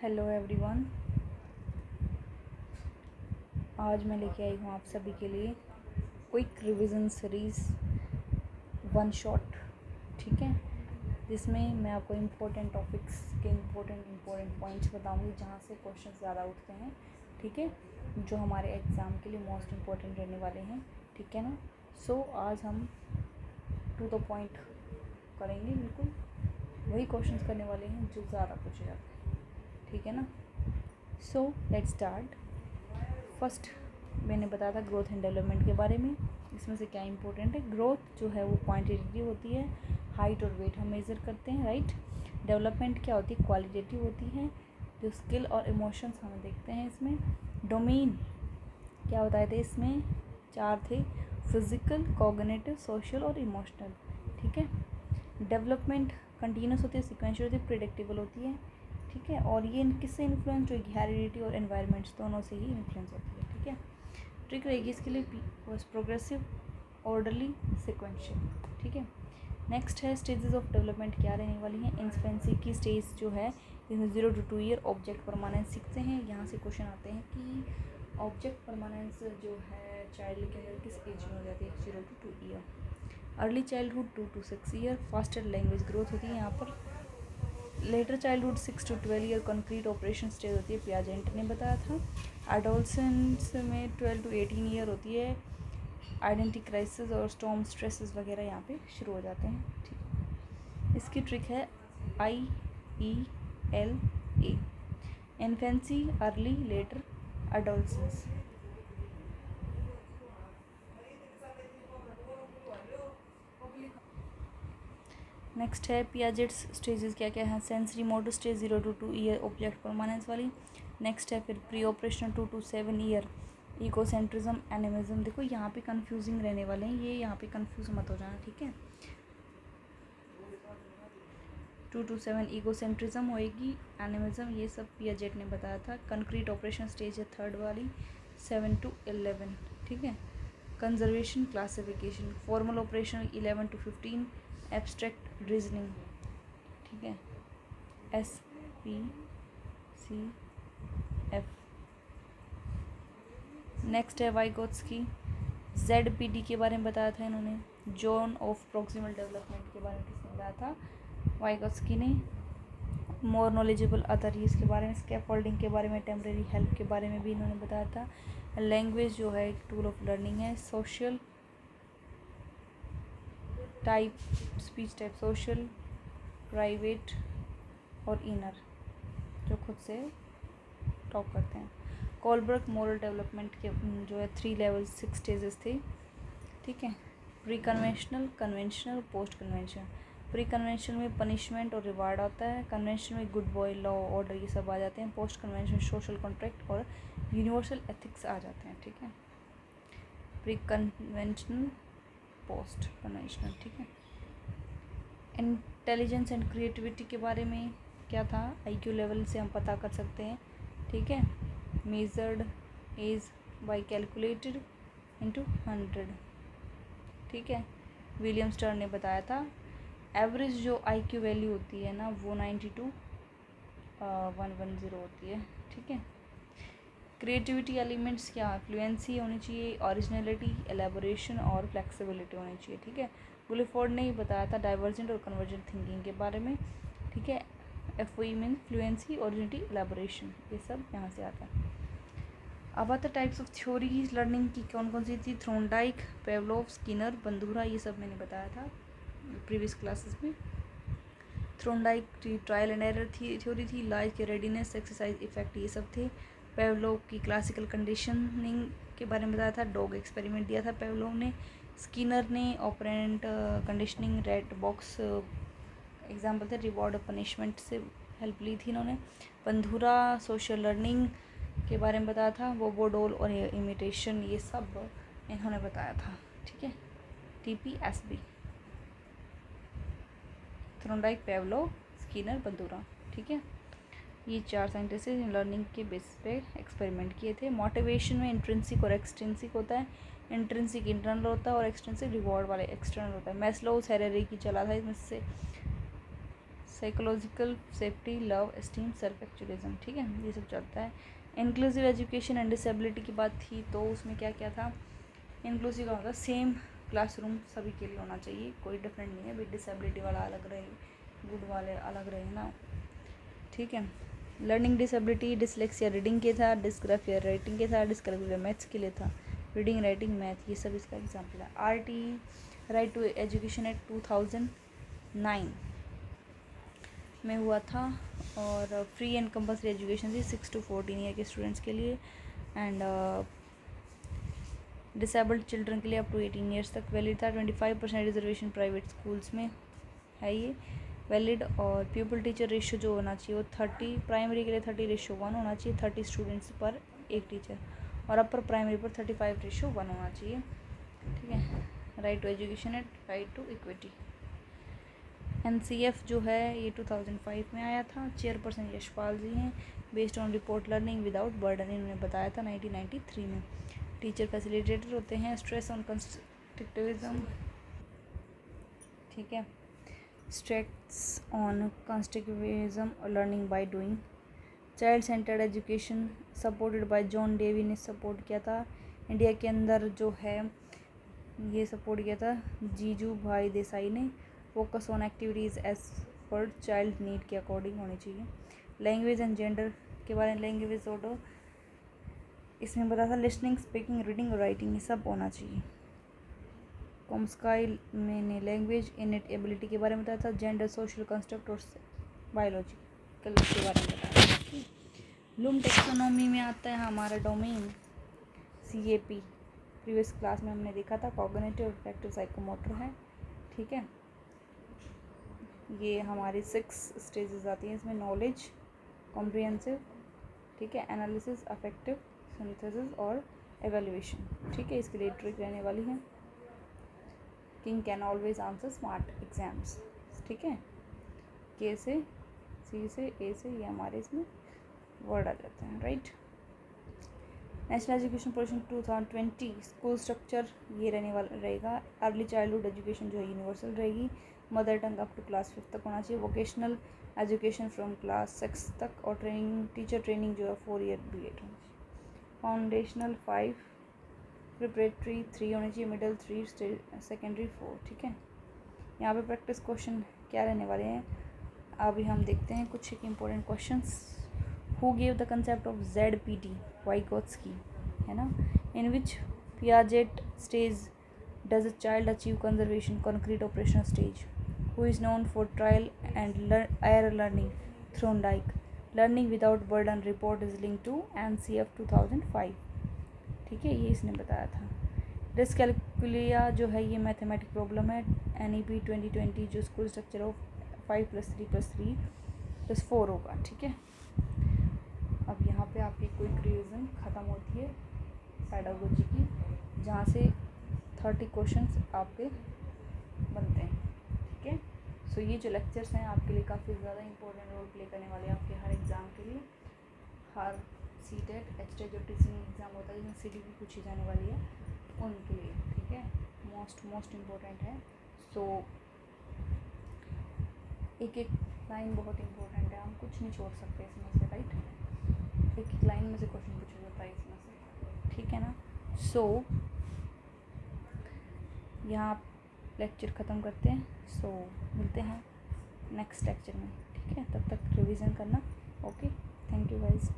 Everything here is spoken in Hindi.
Hello everyone. आज मैं लेके आई हूँ आप सभी के लिए quick revision series one shot. ठीक है, जिसमें मैं आपको इम्पोर्टेंट टॉपिक्स के इम्पोर्टेंट पॉइंट्स बताऊँगी जहाँ से क्वेश्चन ज़्यादा उठते हैं। ठीक है, जो हमारे एग्ज़ाम के लिए मोस्ट इम्पोर्टेंट रहने वाले हैं। ठीक है ना। सो आज हम टू द पॉइंट करेंगे, बिल्कुल वही क्वेश्चंस करने वाले हैं जो ज़्यादा पूछे जाते हैं। ठीक है ना। So let's start. फर्स्ट मैंने बताया था ग्रोथ एंड डेवलपमेंट के बारे में। इसमें से क्या इंपॉर्टेंट है, ग्रोथ जो है वो क्वांटिटेटिव होती है, हाइट और वेट हम मेज़र करते हैं, राइट। डेवलपमेंट क्या होती है, क्वालिटेटिव होती है, जो स्किल और इमोशंस हमें देखते हैं इसमें। डोमेन क्या बताए थे इसमें, 4 थे, फिजिकल, कॉग्निटिव, सोशल और इमोशनल। ठीक है। डेवलपमेंट कंटिन्यूस होती है, सिक्वेंशियल होती है, प्रिडिक्टेबल होती है। ठीक है, और ये किससे इन्फ्लुएंस होगी, हेरिडिटी और एनवायरनमेंट्स दोनों से ही इन्फ्लुएंस होती है। ठीक है। ट्रिक रहेगी इसके लिए प्रोग्रेसिव, ऑर्डरली, सिक्वेंशियल। ठीक है। नेक्स्ट है स्टेजेस ऑफ डेवलपमेंट क्या रहने वाली हैं। इन्फेंसी की स्टेज जो है इसमें 0 to 2 ईयर ऑब्जेक्ट परमानेंस सीखते हैं। यहाँ से क्वेश्चन आते हैं कि ऑब्जेक्ट परमानेंस जो है चाइल्ड के अंदर किस एज में हो जाती है, 0 to 2 year. Early childhood 2 to 6 year, faster language growth होती है यहाँ पर। Letter childhood 6 to 12 year concrete operation stage होती है, पियाजेंट ने बताया था। एडोलसेंस में 12 to 18 ईयर होती है, आइडेंटिटी क्राइसिस और स्टॉर्म स्ट्रेसेस वगैरह यहाँ पे शुरू हो जाते हैं। ठीक, इसकी ट्रिक है IELA। Infancy, early, later, adolescence. Next है पियाजेट्स स्टेजेस क्या क्या है। Sensory motor stage 0 to 2 year object permanence वाली। नेक्स्ट है फिर pre operational 2 to 7 year, egocentrism, animism. देखो यहाँ पे कंफ्यूजिंग रहने वाले हैं, ये यहाँ पे कंफ्यूज मत हो जाना। ठीक है, 2 to 7 इकोसेंट्रिज्म होएगी, एनिमिज्म, ये सब पियाजेट ने बताया था। कंक्रीट ऑपरेशन स्टेज है थर्ड वाली, 7 to 11। ठीक है। Conservation, classification, formal operation 11 to 15, abstract reasoning. ठीक है, SPCF। नेक्स्ट है वाइगोत्स्की, ZPD के बारे में बताया था इन्होंने। जोन ऑफ प्रॉक्सिमल डेवलपमेंट के बारे में किसने बताया था, वाइगोत्स्की ने। मोर नॉलेजेबल अथॉरिटीज़ के बारे में, स्कैफोल्डिंग के बारे में, टेम्परेरी हेल्प के बारे में भी इन्होंने बताया था। लैंग्वेज जो है एक टूल ऑफ लर्निंग है। Social type, speech type, social, private और इनर, जो खुद से टॉक करते हैं। कोलबर्ग मोरल डेवलपमेंट के जो है 3 लेवल 6 स्टेजेस थे। ठीक है। Pre conventional, conventional, post conventional. Pre conventional में पनिशमेंट और रिवार्ड आता है, कन्वेंशनल में गुड बॉय, लॉ, ऑर्डर, ये सब आ जाते हैं। पोस्ट कन्वेंशनल सोशल कॉन्ट्रैक्ट और यूनिवर्सल एथिक्स आ जाते हैं। ठीक है, प्री कन्वेंशनल, पोस्ट कन्वेंशनल। ठीक है। इंटेलिजेंस एंड क्रिएटिविटी के बारे में क्या था, IQ लेवल से हम पता कर सकते हैं। ठीक है, measured as by calculated into 100। ठीक है, विलियम स्टर्न ने बताया था। एवरेज जो IQ वैल्यू होती है ना वो 90 to 110 होती है। ठीक है। क्रिएटिविटी एलिमेंट्स क्या, फ्लुएंसी होनी चाहिए, ओरिजिनलिटी, एलेबोरेशन और फ्लेक्सिबिलिटी होनी चाहिए। ठीक है। गुलिफोर्ड ने ही बताया था डाइवर्जेंट और कन्वर्जेंट थिंकिंग के बारे में। ठीक है। FOE mean fluency, originality, elaboration, ये सब यहाँ से आता है। अब आता टाइप्स ऑफ थ्योरी लर्निंग की कौन कौन सी थी, थ्रोनडाइक, पेवलोव, स्किनर, बंदूरा, ये सब मैंने बताया था प्रीवियस क्लासेस में। थ्रोनडाइक की ट्रायल एंड एरर थ्योरी थी, लाइफ के रेडीनेस, एक्सरसाइज, इफेक्ट, ये सब थे। पेवलोव की क्लासिकल कंडीशनिंग के बारे में बताया था, डॉग एक्सपेरिमेंट दिया था पेवलोव ने। स्किनर ने operant conditioning, red box example थे, रिवॉर्ड और पनिशमेंट से हेल्प ली थी इन्होंने। बंधुरा सोशल लर्निंग के बारे में बताया था, बोबोडोल और इमिटेशन, ये सब इन्होंने बताया था। ठीक है। TPSB, थ्रोनडाइक, पेवलोव, स्किनर, बंधुरा। ठीक है, ये 4 साइंटिस्ट लर्निंग के बेसिस पे एक्सपेरिमेंट किए थे। मोटिवेशन में इंट्रिंसिक और एक्सट्रिंसिक होता है, इंट्रिंसिक इंटरनल होता है और एक्सट्रिंसिक रिवॉर्ड वाले एक्सटर्नल होता है। मैस्लोव्स हायरार्की चला था इसमें से psychological safety, love, esteem, self actualism, ठीक है, ये सब चलता है। इंक्लूसिव एजुकेशन एंड डिसेबिलिटी की बात थी तो उसमें क्या क्या था। इंक्लूसिव का मतलब सेम क्लासरूम सभी के लिए होना चाहिए, कोई डिफरेंट नहीं है भाई, डिसेबिलिटी वाला अलग रहे, गुड वाले अलग रहे ना, ठीक है। लर्निंग डिसेबिलिटी डिसलेक्सिया रीडिंग के था, डिस्ग्राफिया राइटिंग के था, डिस्कैलकुलिया मैथ्स के लिए था, रीडिंग राइटिंग मैथ ये सब इसका एग्जाम्पल है। RT right to education act 2009 में हुआ था, और फ्री एंड कंपल्सरी एजुकेशन थी 6 to 14 ईयर के स्टूडेंट्स के लिए, एंड डिसेबल्ड चिल्ड्रन के लिए अप टू 18 ईयर्स तक वैलिड था। 25% रिजर्वेशन प्राइवेट स्कूल्स में है ये वैलिड। और पीपल टीचर रेशियो जो होना चाहिए वो 30, प्राइमरी के लिए 30:1 होना चाहिए, 30 स्टूडेंट्स पर एक टीचर, और अपर प्राइमरी पर 35:1 होना चाहिए, ठीक है। Right to education and right to equity. NCF जो है ये 2005 में आया था, चेयरपर्सन यशपाल जी हैं। Based on report learning without burden इन्होंने बताया था 1993 में। टीचर फैसिलिटेटर होते हैं। स्ट्रेस ऑन कंस्ट्रक्टिविज्म, ठीक है, स्ट्रेस ऑन कंस्ट्रक्टिविज्म और learning by doing. Child centred education supported by John Dewey ने सपोर्ट किया था। इंडिया के अंदर जो है ये सपोर्ट किया था जीजू भाई देसाई ने। Focus on activities as per child need के अकॉर्डिंग होनी चाहिए। लैंग्वेज एंड जेंडर के बारे में, लैंग्वेज ऑर्डर इसमें बता था लिसनिंग, स्पीकिंग, रीडिंग और राइटिंग ये सब होना चाहिए। कॉम्स्काई मैंने लैंग्वेज इनेट एबिलिटी के बारे में बताया था। जेंडर, सोशल कंस्ट्रक्ट और बायोलॉजिकल के बारे में बताया था। ब्लूम टेक्सोनॉमी में आता है हमारा डोमेन CAP, प्रीवियस क्लास में हमने देखा था। कॉग्निटिव, रिफ्लेक्टिव, साइकोमोटर है, ठीक है। ये हमारी 6 स्टेजेस आती हैं इसमें। नॉलेज, कॉम्प्रिहेंसिव, ठीक है, एनालिसिस, अफेक्टिव, सिंथेसिस और एवेल्युएशन, ठीक है। इसके लिए ट्रिक रहने वाली है। King can always answer smart exams, ठीक है। के से, सी से, ए से ये हमारे इसमें वर्ड आ जाते हैं, right. National education policy 2020 school structure ये रहने वाला रहेगा। अर्ली चाइल्डहुड एजुकेशन जो है यूनिवर्सल रहेगी। Mother tongue up to class 5 तक होना चाहिए। वोकेशनल एजुकेशन फ्रॉम क्लास 6 तक, और ट्रेनिंग, टीचर ट्रेनिंग जो है 4 ईयर B.Ed होनी चाहिए। फाउंडेशनल 5, प्रिपरेटरी 3 होनी चाहिए, मिडिल 3, सेकेंडरी 4, ठीक है। यहाँ पे प्रैक्टिस क्वेश्चन क्या रहने वाले हैं अभी हम देखते हैं कुछ एक important questions. Who gave the concept of ZPT, Vygotsky, है ना। In which Piaget stage does a child achieve conservation, concrete operational stage. Who is known for trial and error learning, Thorndike. Learning without burden report is link to NCF 2005, ठीक है, ये इसने बताया था। डिस्कैलकुलिया जो है ये मैथमेटिक प्रॉब्लम है। NEP 2020 जो स्कूल स्ट्रक्चर ऑफ 5+3+3+4 होगा, ठीक है। अब यहाँ पे आपकी क्विक रिवीजन ख़त्म होती है पेडागोजी की, जहाँ से 30 क्वेश्चंस आपके बनते हैं, ठीक है। सो ये जो लेक्चर्स हैं आपके लिए काफ़ी ज़्यादा इंपॉर्टेंट रोल प्ले करने वाले हैं आपके हर एग्ज़ाम के लिए। हर CTET, HTET जो टीचिंग एग्ज़ाम होता है जिसमें CTP पूछी जाने वाली है उनके लिए, ठीक है, मोस्ट इम्पोर्टेंट है। सो एक एक लाइन बहुत इम्पोर्टेंट है, हम कुछ नहीं छोड़ सकते इसमें से, राइट। एक एक लाइन में से क्वेश्चन पूछा जाता है इसमें से, ठीक है ना। सो यहाँ लेक्चर ख़त्म करते हैं। सो मिलते हैं नेक्स्ट लेक्चर में, ठीक है। तब तक रिवीजन करना। Okay, thank you guys.